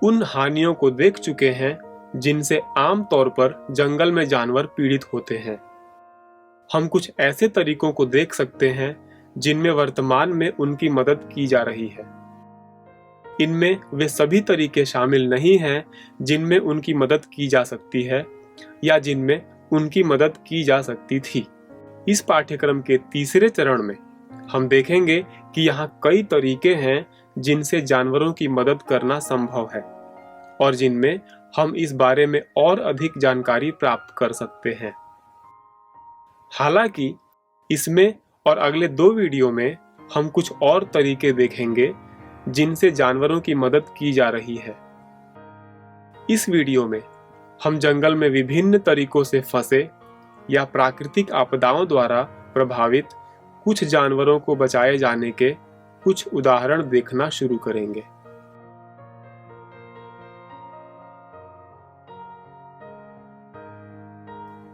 उन हानियों को देख चुके हैं जिनसे आम तौर पर जंगल में जानवर पीड़ित होते हैं। हम कुछ ऐसे तरीकों को देख सकते हैं जिनमें वर्तमान में उनकी मदद की जा रही है। इनमें वे सभी तरीके शामिल नहीं हैं जिनमें उनकी मदद की जा सकती है या जिनमें उनकी मदद की जा सकती थी। इस पाठ्यक्रम के तीसरे चरण में हम देखेंगे कि यहाँ कई तरीके हैं जिनसे जानवरों की मदद करना संभव है और जिनमें हम इस बारे में और अधिक जानकारी प्राप्त कर सकते हैं। हालांकि इसमें और अगले 2 वीडियो में हम कुछ और तरीके देखेंगे जिनसे जानवरों की मदद की जा रही है। इस वीडियो में हम जंगल में विभिन्न तरीकों से फंसे या प्राकृतिक आपदाओं द्वारा प्रभावित कुछ जानवरों को बचाए जाने के कुछ उदाहरण देखना शुरू करेंगे।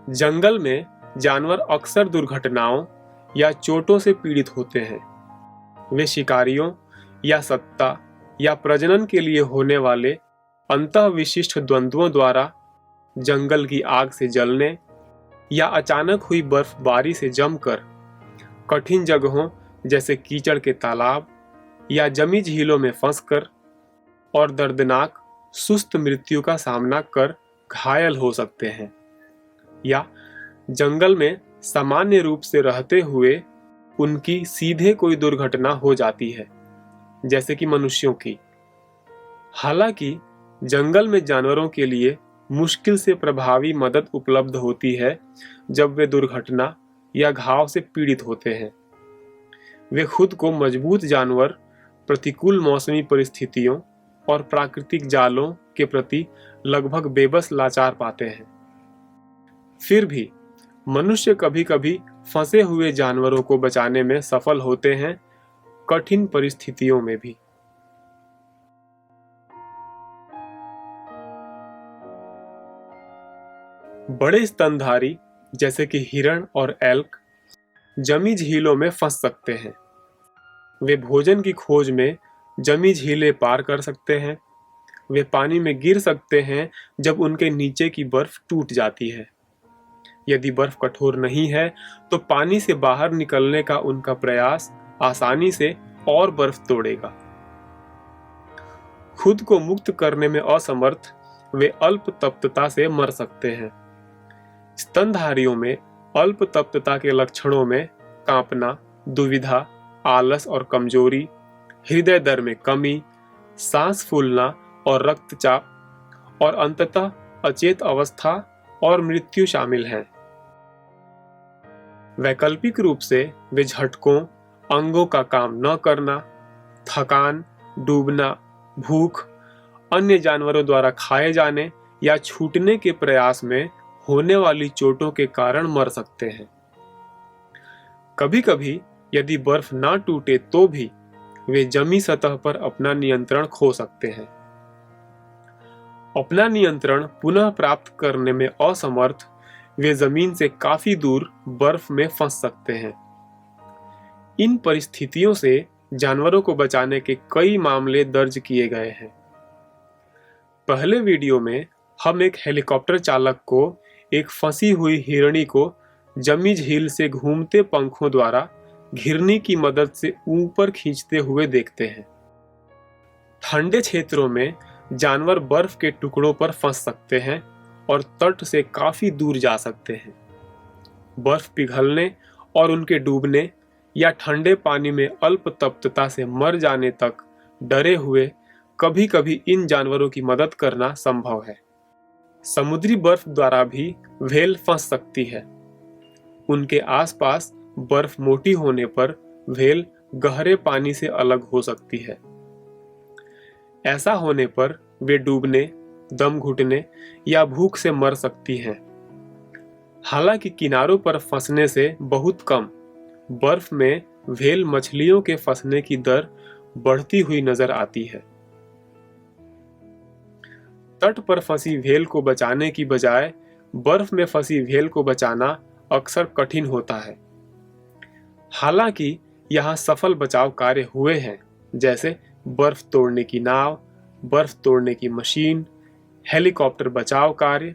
जंगल में जानवर अक्सर दुर्घटनाओं या चोटों से पीड़ित होते हैं। वे शिकारियों या सत्ता या प्रजनन के लिए होने वाले अंतःविशिष्ट द्वंद्वों द्वारा, जंगल की आग से जलने या अचानक हुई बर्फबारी से जमकर कठिन जगहों जैसे कीचड़ के तालाब या जमी झीलों में फंसकर और दर्दनाक सुस्त मृत्यु का सामना कर घायल हो सकते हैं, या जंगल में सामान्य रूप से रहते हुए उनकी सीधे कोई दुर्घटना हो जाती है, जैसे कि मनुष्यों की। हालांकि जंगल में जानवरों के लिए मुश्किल से प्रभावी मदद उपलब्ध होती है जब वे दुर्घटना या घाव से पीड़ित होते हैं। वे खुद को मजबूत जानवर प्रतिकूल मौसमी परिस्थितियों और प्राकृतिक जालों के प्रति लगभग बेबस लाचार पाते हैं। फिर भी मनुष्य कभी कभी फंसे हुए जानवरों को बचाने में सफल होते हैं, कठिन परिस्थितियों में भी। बड़े स्तनधारी जैसे कि हिरण और एल्क जमी झीलों में फंस सकते हैं। वे भोजन की खोज में जमी झीलें पार कर सकते हैं। वे पानी में गिर सकते हैं जब उनके नीचे की बर्फ टूट जाती है। यदि बर्फ कठोर नहीं है तो पानी से बाहर निकलने का उनका प्रयास आसानी से और बर्फ तोड़ेगा। खुद को मुक्त करने में असमर्थ वे अल्प तप्तता से मर सकते हैं। स्तनधारियों में अल्प तप्तता के लक्षणों में कांपना, दुविधा, आलस और कमजोरी, हृदय दर में कमी, सांस फूलना और रक्तचाप और अंततः अचेत अवस्था और मृत्यु शामिल हैं। वैकल्पिक रूप से वे झटकों, अंगों का काम न करना, थकान, डूबना, भूख, अन्य जानवरों द्वारा खाए जाने या छूटने के प्रयास में होने वाली चोटों के कारण मर सकते हैं। कभी कभी यदि बर्फ ना टूटे तो भी वे जमी सतह पर अपना नियंत्रण खो सकते हैं। अपना नियंत्रण पुनः प्राप्त करने में असमर्थ वे जमीन से काफी दूर बर्फ में फंस सकते हैं। इन परिस्थितियों से जानवरों को बचाने के कई मामले दर्ज किए गए हैं। पहले वीडियो में हम एक हेलीकॉप्टर चालक को एक फंसी हुई हिरणी को जमी झील से घूमते पंखों द्वारा घिरनी की मदद से ऊपर खींचते हुए देखते हैं। ठंडे क्षेत्रों में जानवर बर्फ के टुकड़ों पर फंस सकते हैं और तट से काफी दूर जा सकते हैं। बर्फ पिघलने और उनके डूबने या ठंडे पानी में अल्प तप्तता से मर जाने तक डरे हुए कभी कभी इन जानवरों की मदद करना संभव है। समुद्री बर्फ द्वारा भी व्हेल फंस सकती है। उनके आसपास बर्फ मोटी होने पर व्हेल गहरे पानी से अलग हो सकती है। ऐसा होने पर वे डूबने, दम घुटने या भूख से मर सकती हैं। हालांकि किनारों पर फंसने से बहुत कम, बर्फ में व्हेल मछलियों के फंसने की दर बढ़ती हुई नजर आती है। तट पर फंसी व्हेल को बचाने की बजाय बर्फ में फंसी व्हेल को बचाना अक्सर कठिन होता है। हालांकि यहाँ सफल बचाव कार्य हुए हैं, जैसे बर्फ तोड़ने की नाव, बर्फ तोड़ने की मशीन, हेलीकॉप्टर बचाव कार्य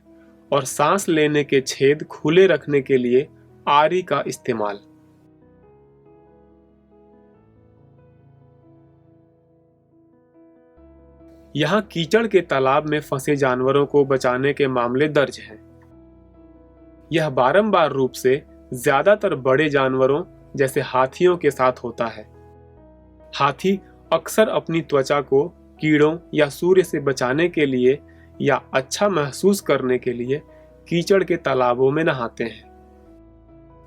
और सांस लेने के छेद खुले रखने के लिए आरी का इस्तेमाल। यहाँ कीचड़ के तालाब में फंसे जानवरों को बचाने के मामले दर्ज हैं। यह बारंबार रूप से ज्यादातर बड़े जानवरों जैसे हाथियों के साथ होता है। हाथी अक्सर अपनी त्वचा को कीड़ों या सूर्य से बचाने के लिए या अच्छा महसूस करने के लिए कीचड़ के तालाबों में नहाते हैं।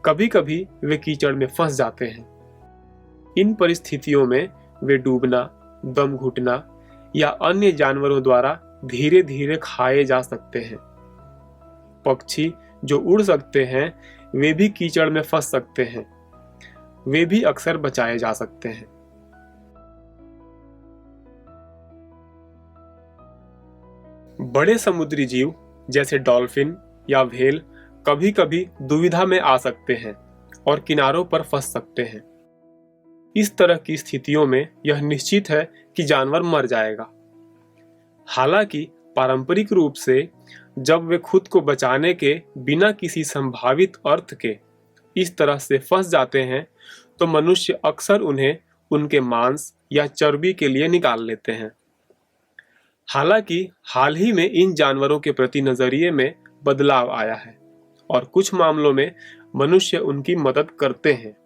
कभी कभी वे कीचड़ में फंस जाते हैं। इन परिस्थितियों में वे डूबना, दम घुटना या अन्य जानवरों द्वारा धीरे धीरे खाए जा सकते हैं। पक्षी जो उड़ सकते हैं वे भी कीचड़ में फंस सकते हैं। वे भी अक्सर बचाए जा सकते हैं। बड़े समुद्री जीव जैसे डॉल्फिन या व्हेल कभी कभी दुविधा में आ सकते हैं और किनारों पर फंस सकते हैं। इस तरह की स्थितियों में यह निश्चित है कि जानवर मर जाएगा। हालांकि पारंपरिक रूप से जब वे खुद को बचाने के बिना किसी संभावित अर्थ के इस तरह से फंस जाते हैं तो मनुष्य अक्सर उन्हें उनके मांस या चर्बी के लिए निकाल लेते हैं। हालांकि हाल ही में इन जानवरों के प्रति नजरिए में बदलाव आया है और कुछ मामलों में मनुष्य उनकी मदद करते हैं।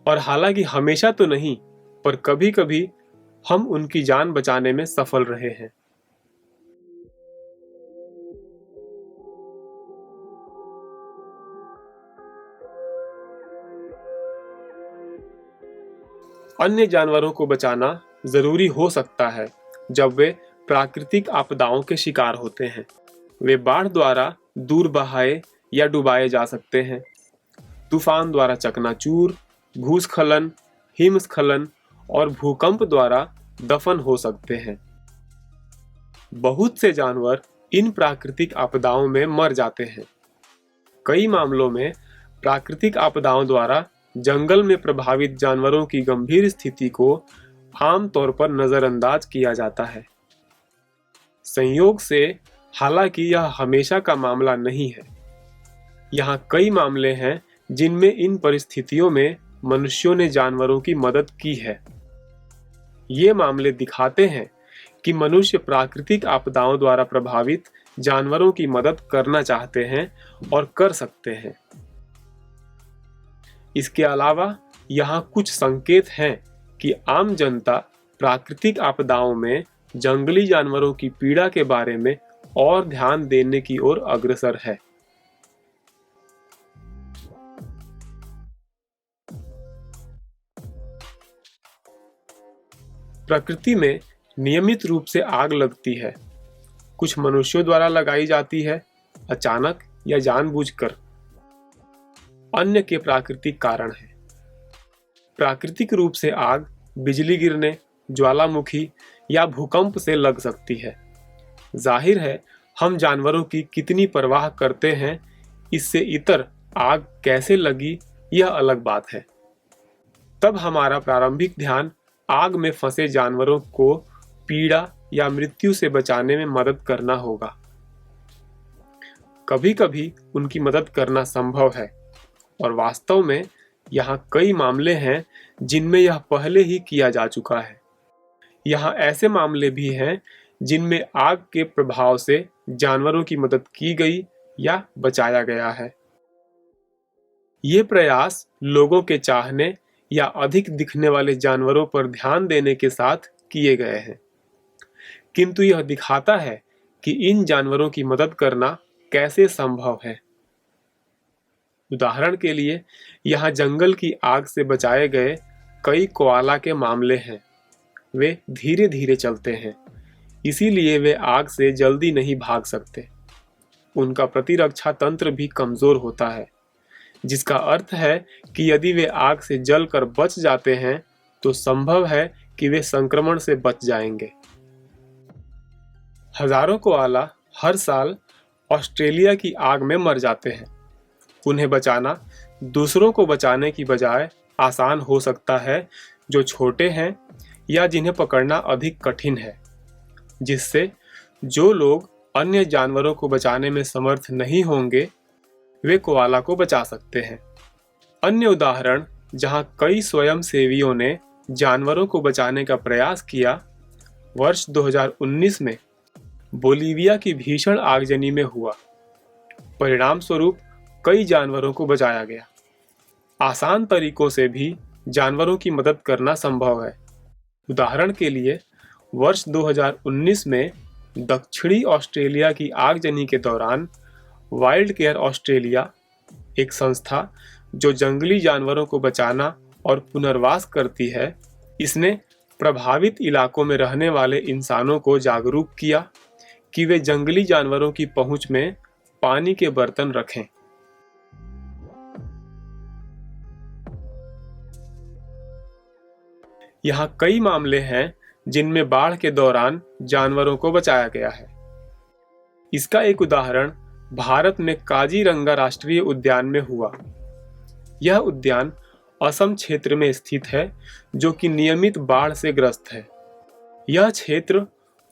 और हालांकि हमेशा तो नहीं, पर कभी कभी हम उनकी जान बचाने में सफल रहे हैं। अन्य जानवरों को बचाना जरूरी हो सकता है जब वे प्राकृतिक आपदाओं के शिकार होते हैं। वे बाढ़ द्वारा दूर बहाए या डुबाए जा सकते हैं, तूफान द्वारा चकनाचूर, भूस्खलन, हिमस्खलन और भूकंप द्वारा दफन हो सकते हैं। बहुत से जानवर इन प्राकृतिक आपदाओं में मर जाते हैं। कई मामलों में प्राकृतिक आपदाओं द्वारा जंगल में प्रभावित जानवरों की गंभीर स्थिति को आमतौर पर नजरअंदाज किया जाता है। संयोग से हालांकि यह हमेशा का मामला नहीं है। यहाँ कई मामले हैं जिनमें इन परिस्थितियों में मनुष्यों ने जानवरों की मदद की है। ये मामले दिखाते हैं कि मनुष्य प्राकृतिक आपदाओं द्वारा प्रभावित जानवरों की मदद करना चाहते हैं और कर सकते हैं। इसके अलावा यहाँ कुछ संकेत हैं कि आम जनता प्राकृतिक आपदाओं में जंगली जानवरों की पीड़ा के बारे में और ध्यान देने की ओर अग्रसर है। प्रकृति में नियमित रूप से आग लगती है। कुछ मनुष्यों द्वारा लगाई जाती है, अचानक या जानबूझकर। अन्य के प्राकृतिक कारण हैं। प्राकृतिक रूप से आग बिजली गिरने, ज्वालामुखी या भूकंप से लग सकती है। जाहिर है, हम जानवरों की कितनी परवाह करते हैं, इससे इतर आग कैसे लगी यह अलग बात है। तब हमारा प्रारंभिक ध्यान आग में फंसे जानवरों को पीड़ा या मृत्यु से बचाने में मदद करना होगा। कभी कभी उनकी मदद करना संभव है और वास्तव में यहाँ कई मामले हैं जिनमें यह पहले ही किया जा चुका है। यहाँ ऐसे मामले भी हैं जिनमें आग के प्रभाव से जानवरों की मदद की गई या बचाया गया है। ये प्रयास लोगों के चाहने या अधिक दिखने वाले जानवरों पर ध्यान देने के साथ किए गए हैं, किंतु यह दिखाता है कि इन जानवरों की मदद करना कैसे संभव है। उदाहरण के लिए, यहाँ जंगल की आग से बचाए गए कई कोआला के मामले हैं। वे धीरे धीरे चलते हैं, इसीलिए वे आग से जल्दी नहीं भाग सकते। उनका प्रतिरक्षा तंत्र भी कमजोर होता है, जिसका अर्थ है कि यदि वे आग से जलकर बच जाते हैं तो संभव है कि वे संक्रमण से बच जाएंगे। हजारों कोआला हर साल ऑस्ट्रेलिया की आग में मर जाते हैं। उन्हें बचाना दूसरों को बचाने की बजाय आसान हो सकता है, जो छोटे हैं या जिन्हें पकड़ना अधिक कठिन है। जिससे जो लोग अन्य जानवरों को बचाने में समर्थ नहीं होंगे वे कोआला को बचा सकते हैं। अन्य उदाहरण जहां कई स्वयंसेवियों ने जानवरों को बचाने का प्रयास किया, वर्ष 2019 में बोलीविया की भीषण आगजनी में हुआ। परिणाम स्वरूप कई जानवरों को बचाया गया। आसान तरीकों से भी जानवरों की मदद करना संभव है। उदाहरण के लिए वर्ष 2019 में दक्षिणी ऑस्ट्रेलिया की आगजनी के दौरान वाइल्ड केयर ऑस्ट्रेलिया, एक संस्था जो जंगली जानवरों को बचाना और पुनर्वास करती है, इसने प्रभावित इलाकों में रहने वाले इंसानों को जागरूक किया कि वे जंगली जानवरों की पहुंच में पानी के बर्तन रखें। यहाँ कई मामले हैं जिनमें बाढ़ के दौरान जानवरों को बचाया गया है। इसका एक उदाहरण भारत में काजीरंगा राष्ट्रीय उद्यान में हुआ। यह उद्यान असम क्षेत्र में स्थित है जो कि नियमित बाढ़ से ग्रस्त है। यह क्षेत्र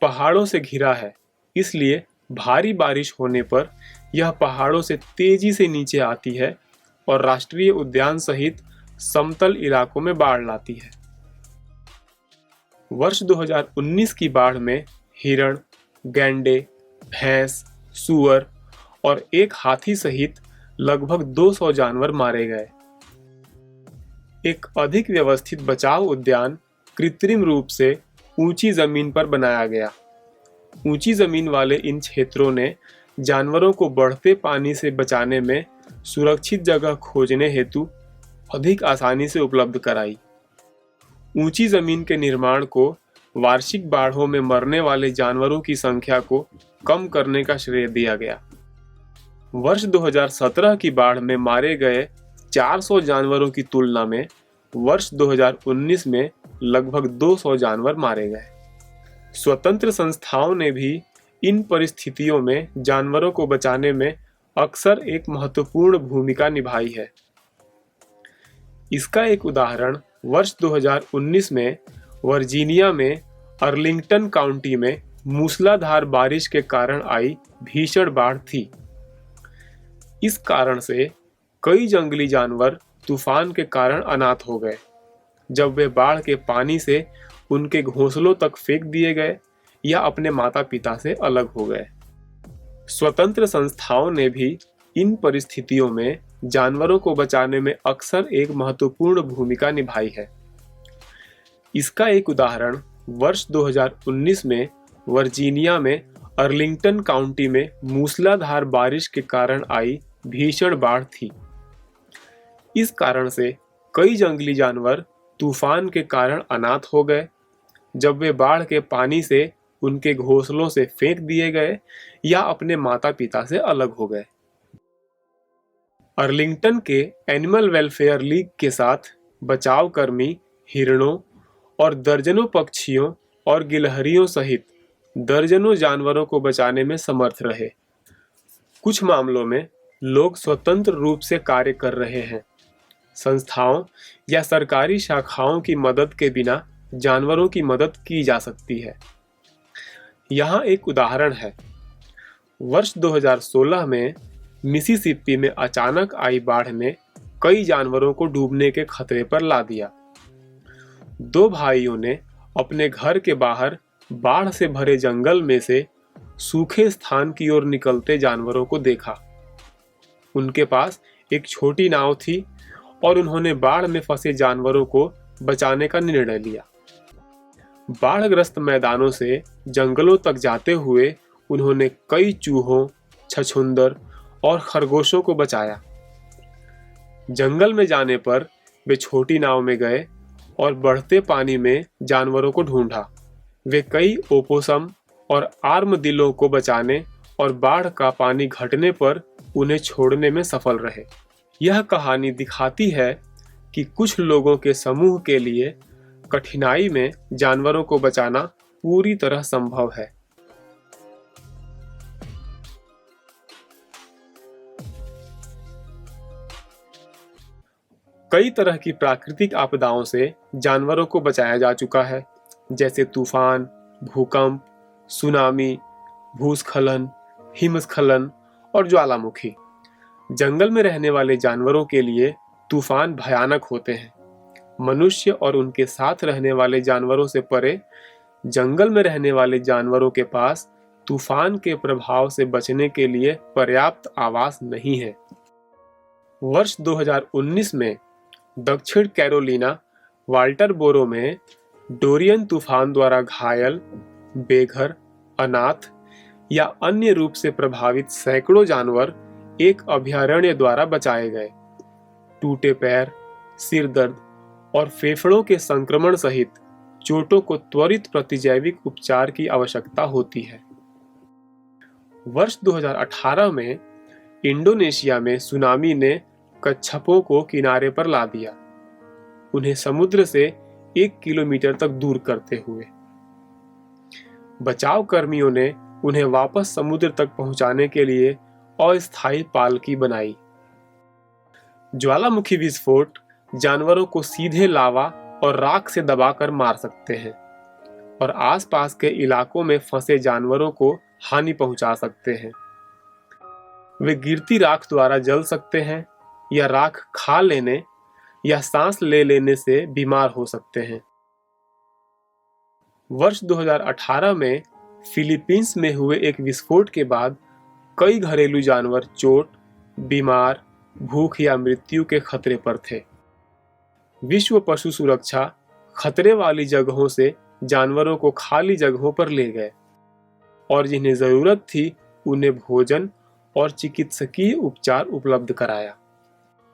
पहाड़ों से घिरा है, इसलिए भारी बारिश होने पर यह पहाड़ों से तेजी से नीचे आती है और राष्ट्रीय उद्यान सहित समतल इलाकों में बाढ़ लाती है। वर्ष 2019 की बाढ़ में हिरण, गैंडे, भैंस, सूअर और एक हाथी सहित लगभग 200 जानवर मारे गए। एक अधिक व्यवस्थित बचाव उद्यान कृत्रिम रूप से ऊंची जमीन पर बनाया गया। ऊंची जमीन वाले इन क्षेत्रों ने जानवरों को बढ़ते पानी से बचाने में सुरक्षित जगह खोजने हेतु अधिक आसानी से उपलब्ध कराई। ऊंची जमीन के निर्माण को वार्षिक बाढ़ों में मरने वाले जानवरों की संख्या को कम करने का श्रेय दिया गया। वर्ष 2017 की बाढ़ में मारे गए 400 जानवरों की तुलना में वर्ष 2019 में लगभग 200 जानवर मारे गए। स्वतंत्र संस्थाओं ने भी इन परिस्थितियों में जानवरों को बचाने में अक्सर एक महत्वपूर्ण भूमिका निभाई है। इसका एक उदाहरण वर्ष 2019 में वर्जीनिया में अर्लिंगटन काउंटी में मूसलाधार बारिश के कारण आई भीषण बाढ़ थी। इस कारण से कई जंगली जानवर तूफान के कारण अनाथ हो गए। जब वे बाढ़ के पानी से उनके घोंसलों तक फेंक दिए गए या अपने माता पिता से अलग हो गए। स्वतंत्र संस्थाओं ने भी इन परिस्थितियों में जानवरों को बचाने में अक्सर एक महत्वपूर्ण भूमिका निभाई है। इसका एक उदाहरण वर्ष 2019 में वर्जीनिया में अर्लिंगटन काउंटी में मूसलाधार बारिश के कारण आई भीषण बाढ़ थी। इस कारण से कई जंगली जानवर तूफान के कारण अनाथ हो गए। जब वे बाढ़ के पानी से उनके घोंसलों से फेंक दिए गए या अपने माता पिता से अलग हो गए। अर्लिंगटन के एनिमल वेलफेयर लीग के साथ बचाव कर्मी हिरणों और दर्जनों पक्षियों और गिलहरियों सहित दर्जनों जानवरों को बचाने में समर्थ रहे। कुछ मामलों में लोग स्वतंत्र रूप से कार्य कर रहे हैं। संस्थाओं या सरकारी शाखाओं की मदद के बिना जानवरों की मदद की जा सकती है। यहाँ एक उदाहरण है। वर्ष 2016 में मिसिसिपी में अचानक आई बाढ़ ने कई जानवरों को डूबने के खतरे पर ला दिया। दो भाइयों ने अपने घर के बाहर बाढ़ से भरे जंगल में से सूखे स्थान की ओर निकलते जानवरों को देखा। उनके पास एक छोटी नाव थी और उन्होंने बाढ़ में फंसे जानवरों को बचाने का निर्णय लिया। बाढ़ग्रस्त मैदानों से जंगलों तक जाते हुए उन्होंने कई चूहों, छछूंदर और खरगोशों को बचाया। जंगल में जाने पर वे छोटी नाव में गए और बढ़ते पानी में जानवरों को ढूंढा। वे कई ओपोसम और आर्मदिलों को बचाने और बाढ़ का पानी घटने पर उन्हें छोड़ने में सफल रहे। यह कहानी दिखाती है कि कुछ लोगों के समूह के लिए कठिनाई में जानवरों को बचाना पूरी तरह संभव है। कई तरह की प्राकृतिक आपदाओं से जानवरों को बचाया जा चुका है, जैसे तूफान, भूकंप, सुनामी, भूस्खलन, हिमस्खलन और ज्वालामुखी। जंगल में रहने वाले जानवरों के लिए तूफान भयानक होते हैं। मनुष्य और उनके साथ रहने वाले जानवरों से परे जंगल में रहने वाले जानवरों के पास तूफान के प्रभाव से बचने के लिए पर्याप्त आवास नहीं है। वर्ष 2019 में दक्षिण कैरोलिना वाल्टरबोरो में डोरियन तूफान द्वारा घायल, बेघर, अनाथ या अन्य रूप से प्रभावित सैकड़ों जानवर एक अभयारण्य द्वारा बचाए गए। टूटे पैर, सिर दर्द और फेफड़ों के संक्रमण सहित चोटों को त्वरित प्रतिजैविक उपचार की आवश्यकता होती है। वर्ष 2018 में इंडोनेशिया में सुनामी ने कच्छपों को किनारे पर ला दिया, उन्हें समुद्र से 1 किलोमीटर तक दूर करते हुए। बचाव कर्मियों ने उन्हें वापस समुद्र तक पहुंचाने के लिए अस्थायी पालकी बनाई। ज्वालामुखी विस्फोट जानवरों को सीधे लावा और राख से दबाकर मार सकते हैं और आसपास के इलाकों में फंसे जानवरों को हानि पहुंचा सकते हैं। वे गिरती राख द्वारा जल सकते हैं या राख खा लेने या सांस ले लेने से बीमार हो सकते हैं। वर्ष 2018 में फिलीपींस में हुए एक विस्फोट के बाद कई घरेलू जानवर चोट, बीमार, भूख या मृत्यु के खतरे पर थे। विश्व पशु सुरक्षा खतरे वाली जगहों से जानवरों को खाली जगहों पर ले गए और जिन्हें जरूरत थी उन्हें भोजन और चिकित्सकीय उपचार उपलब्ध कराया।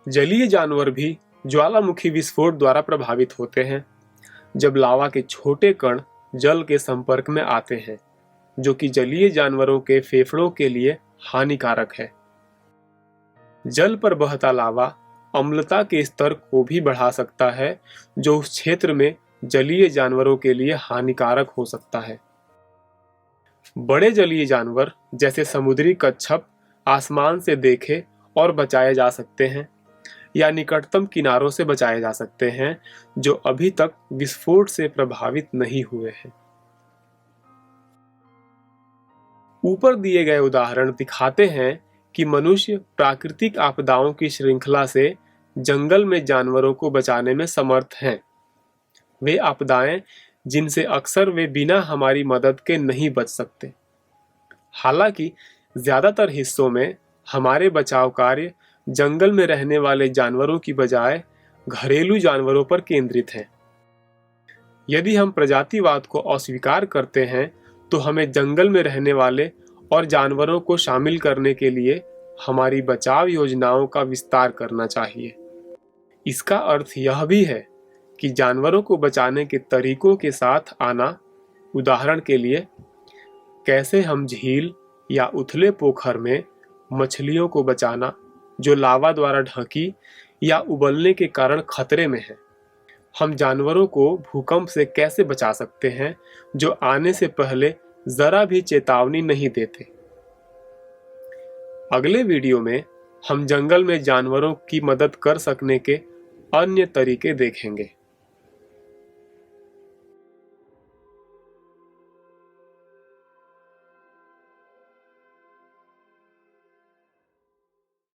जलीय जानवर भी ज्वालामुखी विस्फोट द्वारा प्रभावित होते हैं जब लावा के छोटे कण जल के संपर्क में आते हैं, जो कि जलीय जानवरों के फेफड़ों के लिए हानिकारक है। जल पर बहता लावा अम्लता के स्तर को भी बढ़ा सकता है, जो उस क्षेत्र में जलीय जानवरों के लिए हानिकारक हो सकता है। बड़े जलीय जानवर जैसे समुद्री कच्छप आसमान से देखे और बचाए जा सकते हैं या निकटतम किनारों से बचाए जा सकते हैं, जो अभी तक विस्फोट से प्रभावित नहीं हुए हैं। ऊपर दिए गए उदाहरण दिखाते हैं कि मनुष्य प्राकृतिक आपदाओं की श्रृंखला से जंगल में जानवरों को बचाने में समर्थ हैं। वे आपदाएं जिनसे अक्सर वे बिना हमारी मदद के नहीं बच सकते। हालांकि ज्यादातर हिस्सों में हमारे बचाव कार्य जंगल में रहने वाले जानवरों की बजाय घरेलू जानवरों पर केंद्रित हैं। यदि हम प्रजातिवाद को अस्वीकार करते हैं तो हमें जंगल में रहने वाले और जानवरों को शामिल करने के लिए हमारी बचाव योजनाओं का विस्तार करना चाहिए। इसका अर्थ यह भी है कि जानवरों को बचाने के तरीकों के साथ आना, उदाहरण के लिए कैसे हम झील या उथले पोखर में मछलियों को बचाना जो लावा द्वारा ढकी या उबलने के कारण खतरे में है। हम जानवरों को भूकंप से कैसे बचा सकते हैं जो आने से पहले जरा भी चेतावनी नहीं देते। अगले वीडियो में हम जंगल में जानवरों की मदद कर सकने के अन्य तरीके देखेंगे।